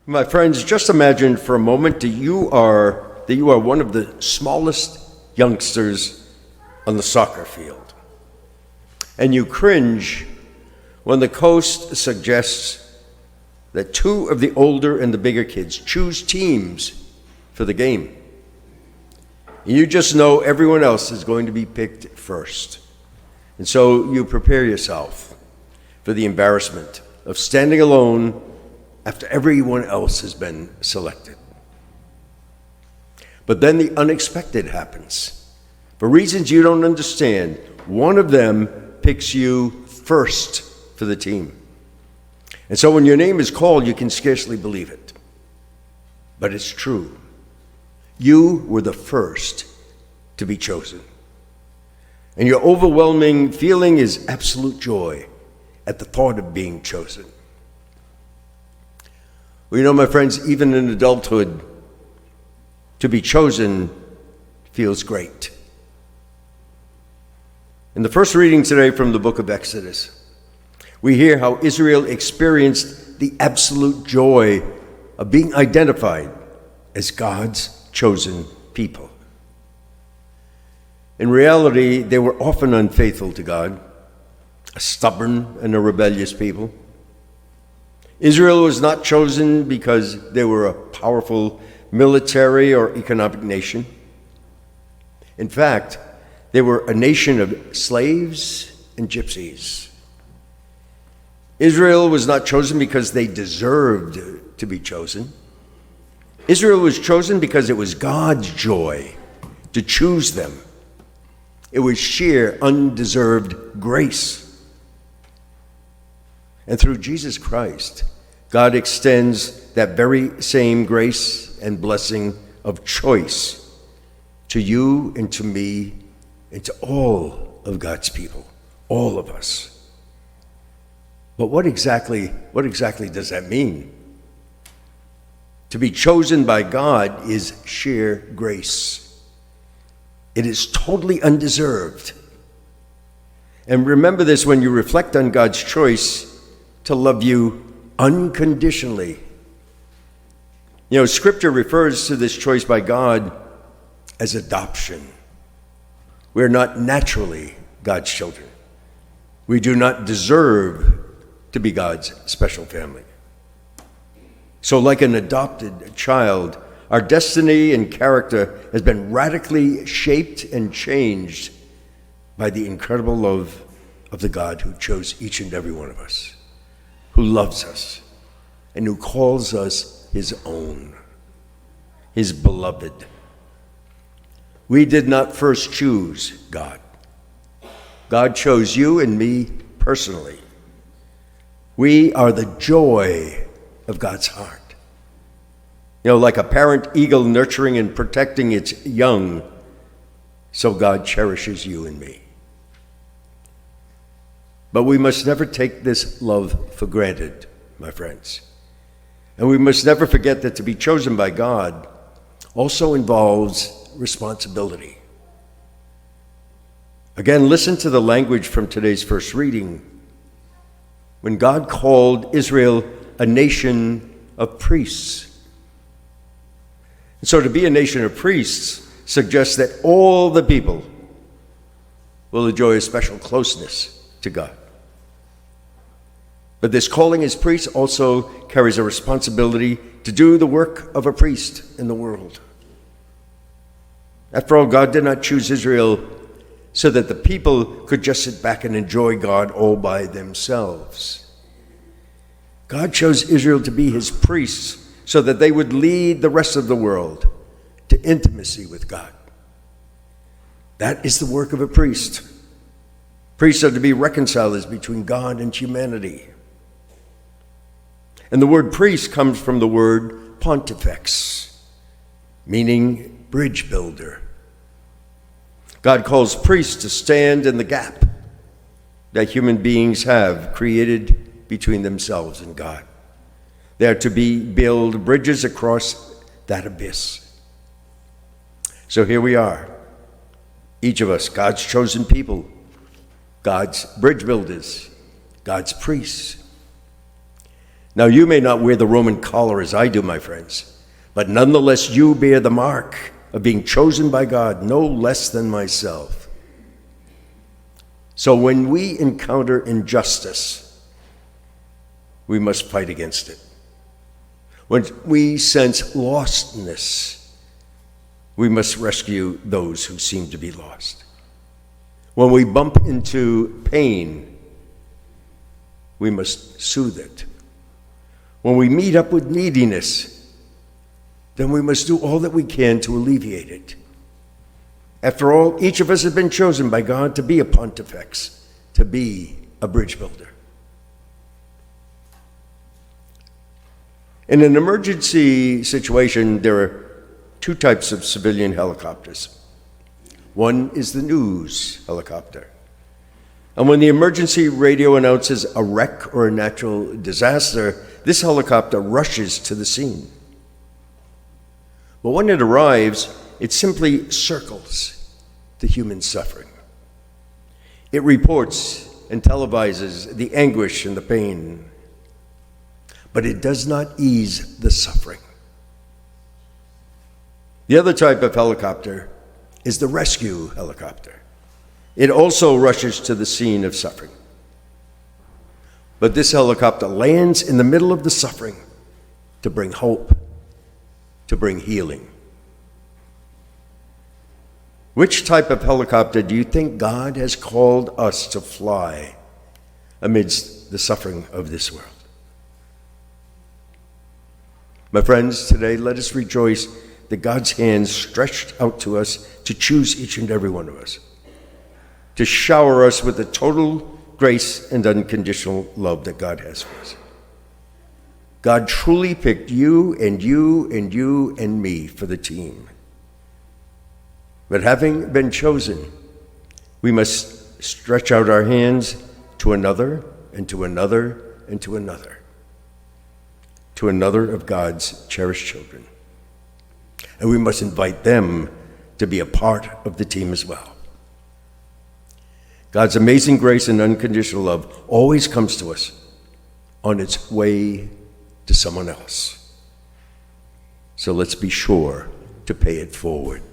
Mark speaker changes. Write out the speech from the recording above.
Speaker 1: My friends, just imagine for a moment that you are one of the smallest youngsters on the soccer field. And you cringe when the coach suggests that two of the older and the bigger kids choose teams for the game. You just know everyone else is going to be picked first. And so you prepare yourself for the embarrassment of standing alone after everyone else has been selected. But then the unexpected happens. For reasons you don't understand, one of them picks you first for the team. And so when your name is called, you can scarcely believe it. But it's true. You were the first to be chosen. And your overwhelming feeling is absolute joy at the thought of being chosen. Well, you know, my friends, even in adulthood, to be chosen feels great. In the first reading today from the book of Exodus, we hear how Israel experienced the absolute joy of being identified as God's chosen people. In reality, they were often unfaithful to God, a stubborn and a rebellious people. Israel was not chosen because they were a powerful military or economic nation. In fact, they were a nation of slaves and gypsies. Israel was not chosen because they deserved to be chosen. Israel was chosen because it was God's joy to choose them. It was sheer, undeserved grace. And through Jesus Christ, God extends that very same grace and blessing of choice to you and to me and to all of God's people, all of us. But what exactly does that mean? To be chosen by God is sheer grace. It is totally undeserved. And remember this when you reflect on God's choice to love you unconditionally. You know, Scripture refers to this choice by God as adoption. We're not naturally God's children. We do not deserve to be God's special family. So like an adopted child, our destiny and character has been radically shaped and changed by the incredible love of the God who chose each and every one of us, who loves us, and who calls us his own, his beloved. We did not first choose God. God chose you and me personally. We are the joy of God's heart. You know, like a parent eagle nurturing and protecting its young, so God cherishes you and me. But we must never take this love for granted, my friends. And we must never forget that to be chosen by God also involves responsibility. Again, listen to the language from today's first reading. When God called Israel a nation of priests. And so to be a nation of priests suggests that all the people will enjoy a special closeness to God. But this calling as priests also carries a responsibility to do the work of a priest in the world. After all, God did not choose Israel so that the people could just sit back and enjoy God all by themselves. God chose Israel to be his priests so that they would lead the rest of the world to intimacy with God. That is the work of a priest. Priests are to be reconcilers between God and humanity. And the word priest comes from the word pontifex, meaning bridge builder. God calls priests to stand in the gap that human beings have created between themselves and God. They are to build bridges across that abyss. So here we are, each of us, God's chosen people, God's bridge builders, God's priests. Now, you may not wear the Roman collar as I do, my friends, but nonetheless you bear the mark of being chosen by God, no less than myself. So when we encounter injustice, we must fight against it. When we sense lostness, we must rescue those who seem to be lost. When we bump into pain, we must soothe it. When we meet up with neediness, then we must do all that we can to alleviate it. After all, each of us has been chosen by God to be a pontifex, to be a bridge builder. In an emergency situation, there are two types of civilian helicopters. One is the news helicopter. And when the emergency radio announces a wreck or a natural disaster, this helicopter rushes to the scene. But when it arrives, it simply circles the human suffering. It reports and televises the anguish and the pain, but it does not ease the suffering. The other type of helicopter is the rescue helicopter. It also rushes to the scene of suffering. But this helicopter lands in the middle of the suffering to bring hope, to bring healing. Which type of helicopter do you think God has called us to fly amidst the suffering of this world? My friends, today let us rejoice that God's hand stretched out to us to choose each and every one of us, to shower us with the total grace and unconditional love that God has for us. God truly picked you and you and you and me for the team. But having been chosen, we must stretch out our hands to another and to another and to another of God's cherished children. And we must invite them to be a part of the team as well. God's amazing grace and unconditional love always comes to us on its way to someone else. So let's be sure to pay it forward.